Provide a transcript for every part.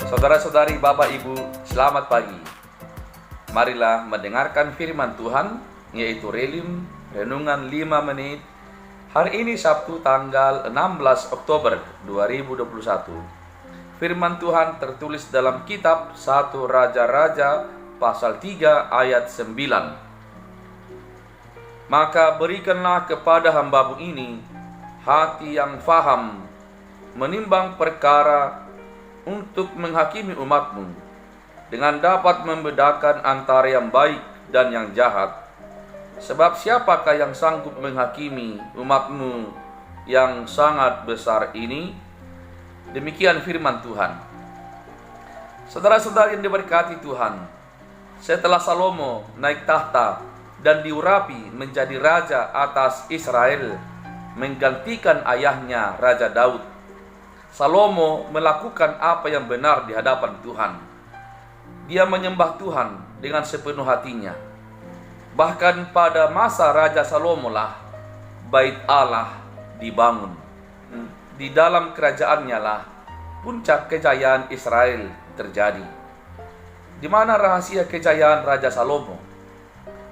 Saudara-saudari, Bapak Ibu, selamat pagi. Marilah mendengarkan firman Tuhan, yaitu Relim Renungan 5 menit. Hari ini Sabtu tanggal 16 Oktober 2021. Firman Tuhan tertulis dalam kitab 1 Raja-Raja pasal 3 ayat 9. Maka berikanlah kepada hambamu ini hati yang faham menimbang perkara untuk menghakimi umatmu, dengan dapat membedakan antara yang baik dan yang jahat. Sebab siapakah yang sanggup menghakimi umatmu yang sangat besar ini? Demikian firman Tuhan. Saudara-saudara yang diberkati Tuhan, setelah Salomo naik tahta dan diurapi menjadi raja atas Israel, menggantikan ayahnya Raja Daud, Salomo melakukan apa yang benar di hadapan Tuhan. Dia menyembah Tuhan dengan sepenuh hatinya. Bahkan pada masa Raja Salomo lah Bait Allah dibangun. Di dalam kerajaannya lah puncak kejayaan Israel terjadi. Di mana rahasia kejayaan Raja Salomo?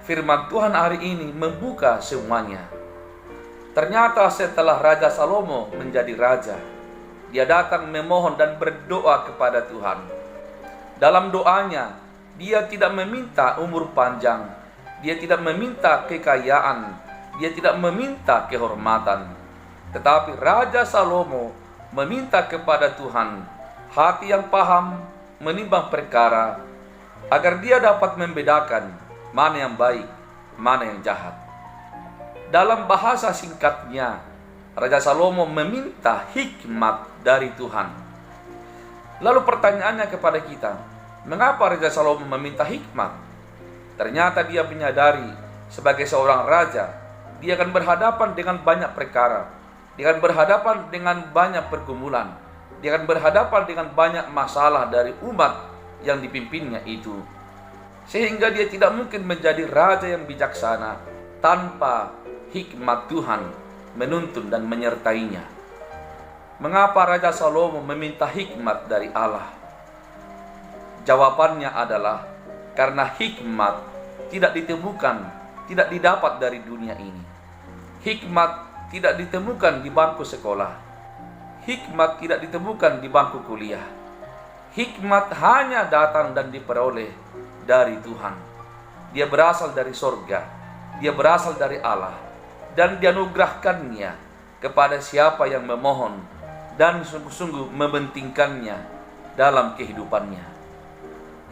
Firman Tuhan hari ini membuka semuanya. Ternyata setelah Raja Salomo menjadi raja, dia datang memohon dan berdoa kepada Tuhan. Dalam doanya, dia tidak meminta umur panjang, dia tidak meminta kekayaan, dia tidak meminta kehormatan. Tetapi Raja Salomo meminta kepada Tuhan hati yang paham menimbang perkara, agar dia dapat membedakan mana yang baik, mana yang jahat. Dalam bahasa singkatnya, Raja Salomo meminta hikmat dari Tuhan. Lalu pertanyaannya kepada kita, mengapa Raja Salomo meminta hikmat? Ternyata dia menyadari sebagai seorang raja, dia akan berhadapan dengan banyak perkara, dia akan berhadapan dengan banyak pergumulan, dia akan berhadapan dengan banyak masalah dari umat yang dipimpinnya itu. Sehingga dia tidak mungkin menjadi raja yang bijaksana tanpa hikmat Tuhan menuntun dan menyertainya. Mengapa Raja Salomo meminta hikmat dari Allah? Jawabannya adalah karena hikmat tidak ditemukan, tidak didapat dari dunia ini. Hikmat tidak ditemukan di bangku sekolah. Hikmat tidak ditemukan di bangku kuliah. Hikmat hanya datang dan diperoleh dari Tuhan. Dia berasal dari sorga, dia berasal dari Allah, dan dianugerahkannya kepada siapa yang memohon dan sungguh-sungguh mementingkannya dalam kehidupannya.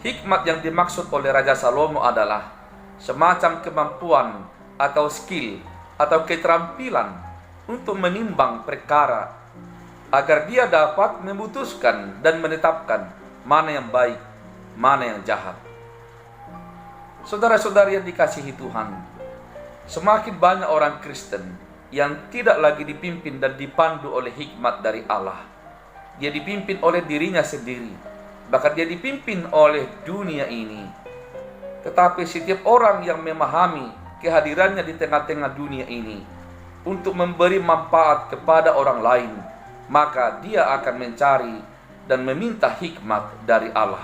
Hikmat yang dimaksud oleh Raja Salomo adalah semacam kemampuan atau skill atau keterampilan untuk menimbang perkara, agar dia dapat memutuskan dan menetapkan mana yang baik, mana yang jahat. Saudara-saudari yang dikasihi Tuhan, semakin banyak orang Kristen yang tidak lagi dipimpin dan dipandu oleh hikmat dari Allah. Dia dipimpin oleh dirinya sendiri, bahkan dia dipimpin oleh dunia ini. Tetapi setiap orang yang memahami kehadirannya di tengah-tengah dunia ini untuk memberi manfaat kepada orang lain, maka dia akan mencari dan meminta hikmat dari Allah.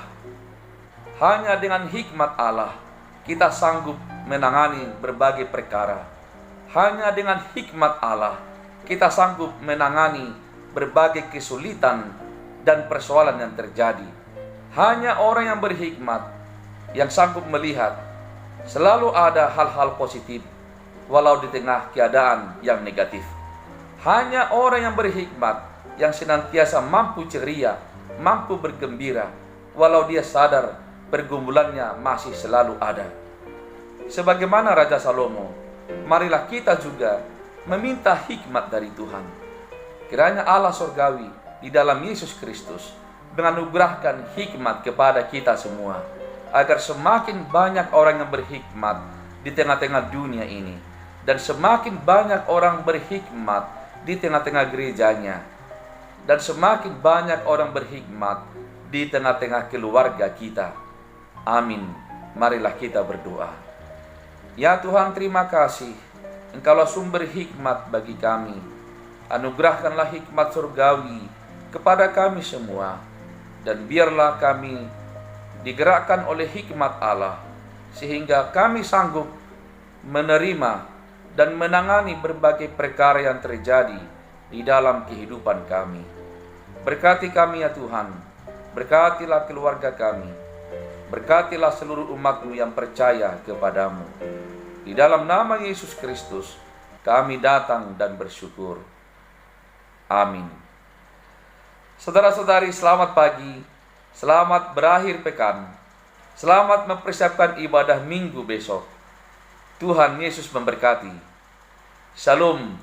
Hanya dengan hikmat Allah kita sanggup menangani berbagai perkara. Hanya dengan hikmat Allah kita sanggup menangani berbagai kesulitan dan persoalan yang terjadi. Hanya orang yang berhikmat yang sanggup melihat selalu ada hal-hal positif walau di tengah keadaan yang negatif. Hanya orang yang berhikmat yang senantiasa mampu ceria, mampu bergembira walau dia sadar pergumulannya masih selalu ada. Sebagaimana Raja Salomo, marilah kita juga meminta hikmat dari Tuhan. Kiranya Allah surgawi di dalam Yesus Kristus menganugerahkan hikmat kepada kita semua, agar semakin banyak orang yang berhikmat di tengah-tengah dunia ini, dan semakin banyak orang berhikmat di tengah-tengah gerejanya, dan semakin banyak orang berhikmat di tengah-tengah keluarga kita. Amin. Marilah kita berdoa. Ya Tuhan, terima kasih, Engkaulah sumber hikmat bagi kami. Anugerahkanlah hikmat surgawi kepada kami semua, dan biarlah kami digerakkan oleh hikmat Allah, sehingga kami sanggup menerima dan menangani berbagai perkara yang terjadi di dalam kehidupan kami. Berkati kami ya Tuhan, berkatilah keluarga kami, berkatilah seluruh umat-Mu yang percaya kepadamu. Di dalam nama Yesus Kristus, kami datang dan bersyukur. Amin. Saudara-saudari, selamat pagi, selamat berakhir pekan, selamat mempersiapkan ibadah minggu besok. Tuhan Yesus memberkati. Shalom.